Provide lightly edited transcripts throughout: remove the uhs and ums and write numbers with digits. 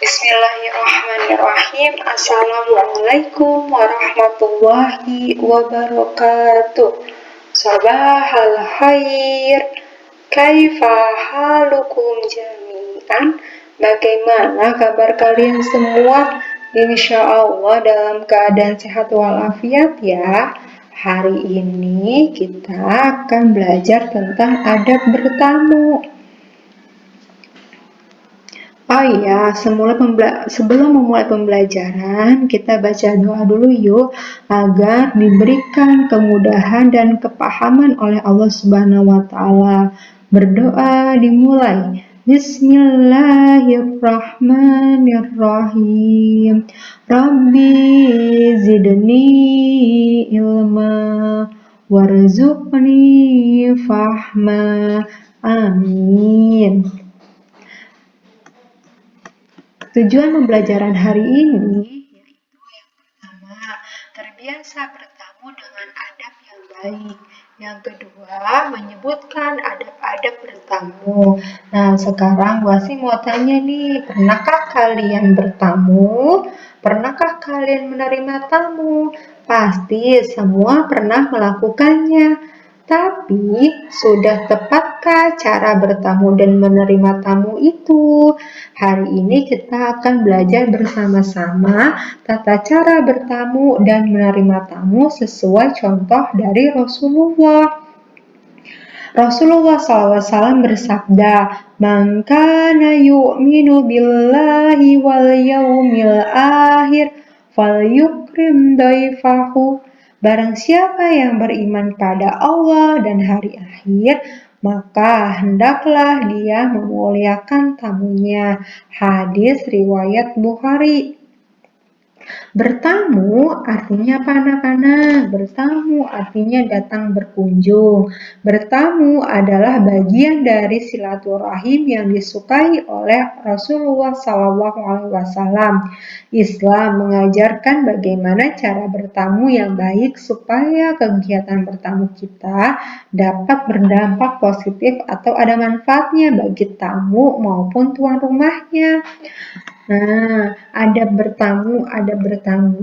Bismillahirrahmanirrahim. Assalamualaikum warahmatullahi wabarakatuh. Sabahal khair. Kaifa halukum jami'an? Bagaimana kabar kalian semua? Insya Allah dalam keadaan sehat walafiat ya. Hari ini kita akan belajar tentang adab bertamu. Oh iya, sebelum memulai pembelajaran, kita baca doa dulu yuk, agar diberikan kemudahan dan kepahaman oleh Allah Subhanahu wa Ta'ala. Berdoa dimulai. Bismillahirrahmanirrahim. Rabbi zidni ilma warzuqni fahma. Amin. Tujuan pembelajaran hari ini yaitu yang pertama, terbiasa bertamu dengan adab yang baik. Yang kedua, menyebutkan adab-adab bertamu. Nah, sekarang Wasi mau tanya nih, pernahkah kalian bertamu? Pernahkah kalian menerima tamu? Pasti semua pernah melakukannya. Tapi, sudah tepatkah cara bertamu dan menerima tamu itu? Hari ini kita akan belajar bersama-sama tata cara bertamu dan menerima tamu sesuai contoh dari Rasulullah. Rasulullah SAW bersabda, "Man kana yu'minu billahi wal yaumil akhir falyukrim daifahu." Barang siapa yang beriman pada Allah dan hari akhir, maka hendaklah dia memuliakan tamunya. Hadis riwayat Bukhari. Bertamu artinya apa anak-anak? Bertamu artinya datang berkunjung. Bertamu adalah bagian dari silaturahim yang disukai oleh Rasulullah SAW. Islam mengajarkan bagaimana cara bertamu yang baik supaya kegiatan bertamu kita dapat berdampak positif atau ada manfaatnya bagi tamu maupun tuan rumahnya. Nah, adab bertamu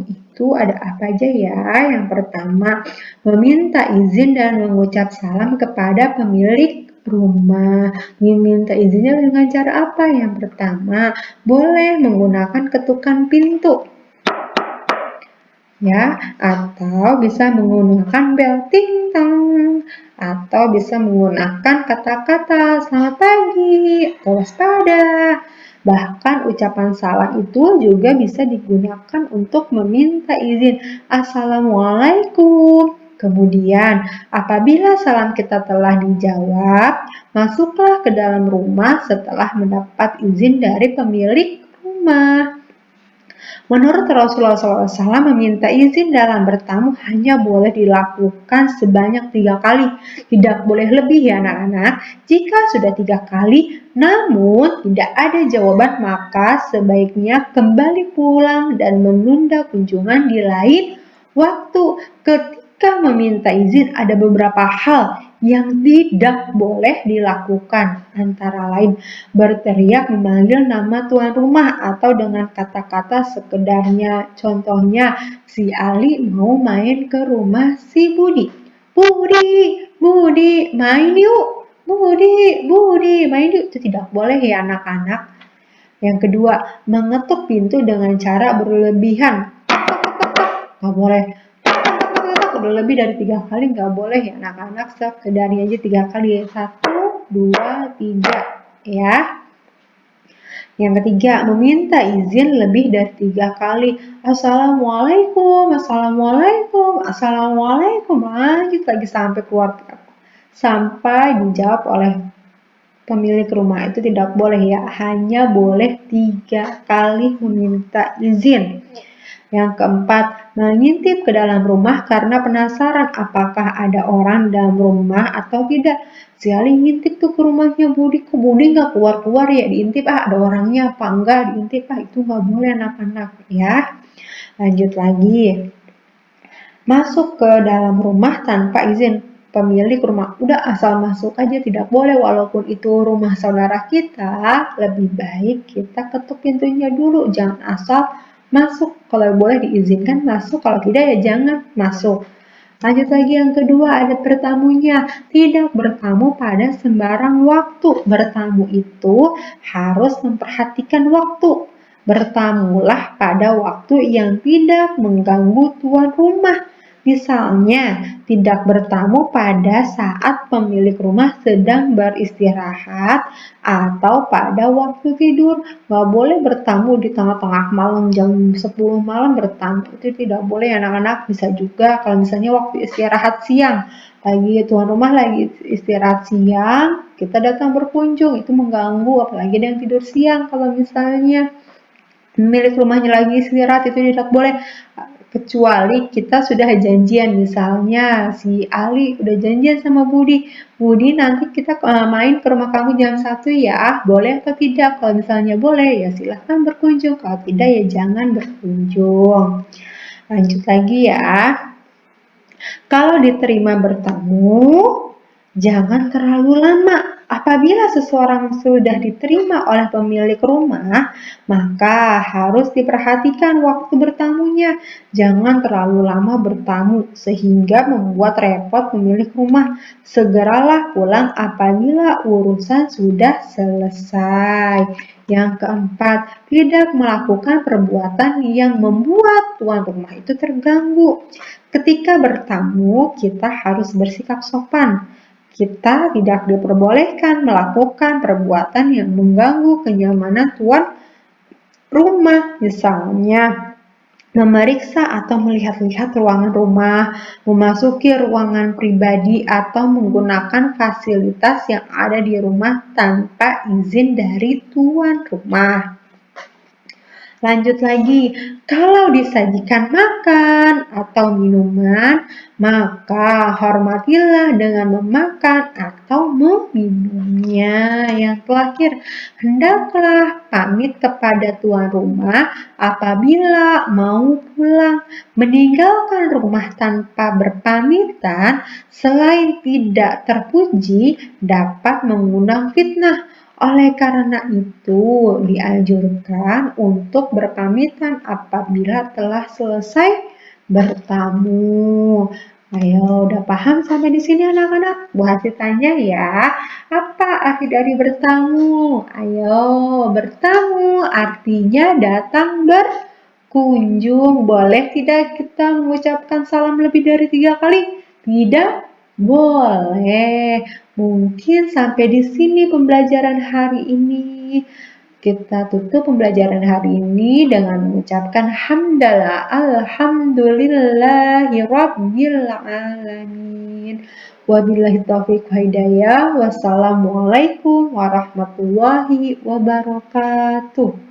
itu ada apa aja ya? Yang pertama, meminta izin dan mengucap salam kepada pemilik rumah. Meminta izinnya dengan cara apa? Yang pertama, boleh menggunakan ketukan pintu. Ya, atau bisa menggunakan bel ting tang, atau bisa menggunakan kata-kata selamat pagi atau waspada. Bahkan ucapan salam itu juga bisa digunakan untuk meminta izin. Assalamualaikum. Kemudian, apabila salam kita telah dijawab, masuklah ke dalam rumah setelah mendapat izin dari pemilik rumah. Menurut Rasulullah SAW, meminta izin dalam bertamu hanya boleh dilakukan sebanyak 3 kali. Tidak boleh lebih ya anak-anak. Jika sudah 3 kali, namun tidak ada jawaban, maka sebaiknya kembali pulang dan menunda kunjungan di lain waktu. Ketika meminta izin, ada beberapa hal yang tidak boleh dilakukan, antara lain berteriak memanggil nama tuan rumah atau dengan kata-kata sekedarnya. Contohnya, si Ali mau main ke rumah si Budi. Budi, main yuk. Budi, main yuk. Itu tidak boleh ya anak-anak. Yang kedua, mengetuk pintu dengan cara berlebihan. Nggak boleh. Udah lebih dari 3 kali nggak boleh ya anak-anak, sekedarnya aja 3 kali. 1, 2, 3 ya. Yang ketiga, meminta izin lebih dari 3 kali. Assalamualaikum, lanjut lagi sampai keluar, sampai dijawab oleh pemilik rumah. Itu tidak boleh ya, hanya boleh 3 kali meminta izin. Yang keempat, mengintip ke dalam rumah karena penasaran apakah ada orang dalam rumah atau tidak. Si Ali ngintip tuh ke rumahnya Budi, kok Budi nggak keluar-keluar ya, diintip ada orangnya apa enggak, diintip itu nggak boleh anak-anak ya. Lanjut lagi, masuk ke dalam rumah tanpa izin. pemilik rumah, udah asal masuk aja, tidak boleh walaupun itu rumah saudara kita, lebih baik kita ketuk pintunya dulu, jangan asal masuk. Kalau boleh diizinkan masuk, kalau tidak ya jangan masuk. Lanjut lagi yang kedua, ada bertamunya. Tidak bertamu pada sembarang waktu. Bertamu itu harus memperhatikan waktu. Bertamulah pada waktu yang tidak mengganggu tuan rumah. Misalnya, tidak bertamu pada saat pemilik rumah sedang beristirahat atau pada waktu tidur. Nggak boleh bertamu di tengah-tengah malam, jam 10 malam bertamu. Itu tidak boleh, anak-anak. Bisa juga kalau misalnya waktu istirahat siang. Tuan rumah lagi istirahat siang, kita datang berkunjung. Itu mengganggu, apalagi ada yang tidur siang. Kalau misalnya pemilik rumahnya lagi istirahat, itu tidak boleh. Kecuali kita sudah janjian, misalnya si Ali udah janjian sama Budi, Budi nanti kita main ke rumah kamu jam 1 ya, boleh atau tidak? Kalau misalnya boleh ya silahkan berkunjung, kalau tidak ya jangan berkunjung. Lanjut lagi ya, kalau diterima bertamu, jangan terlalu lama. Apabila seseorang sudah diterima oleh pemilik rumah, maka harus diperhatikan waktu bertamunya. Jangan terlalu lama bertamu sehingga membuat repot pemilik rumah. Segeralah pulang apabila urusan sudah selesai. Yang keempat, tidak melakukan perbuatan yang membuat tuan rumah itu terganggu. Ketika bertamu, kita harus bersikap sopan. Kita tidak diperbolehkan melakukan perbuatan yang mengganggu kenyamanan tuan rumah, misalnya memeriksa atau melihat-lihat ruangan rumah, memasuki ruangan pribadi, atau menggunakan fasilitas yang ada di rumah tanpa izin dari tuan rumah. Lanjut lagi, kalau disajikan makan atau minuman, maka hormatilah dengan memakan atau meminumnya. Yang terakhir, hendaklah pamit kepada tuan rumah apabila mau pulang. Meninggalkan rumah tanpa berpamitan selain tidak terpuji dapat mengundang fitnah. Oleh karena itu, dianjurkan untuk berpamitan apabila telah selesai bertamu. Ayo, udah paham sampai di sini anak-anak? Bu Hasi tanya ya, apa arti dari bertamu? Ayo, bertamu artinya datang berkunjung. Boleh tidak kita mengucapkan salam lebih dari 3 kali? Tidak boleh. Mungkin sampai di sini pembelajaran hari ini. Kita tutup pembelajaran hari ini dengan mengucapkan hamdalah, alhamdulillahi rabbil alamin. Wabillahi taufiq wa hidayah. Wassalamualaikum warahmatullahi wabarakatuh.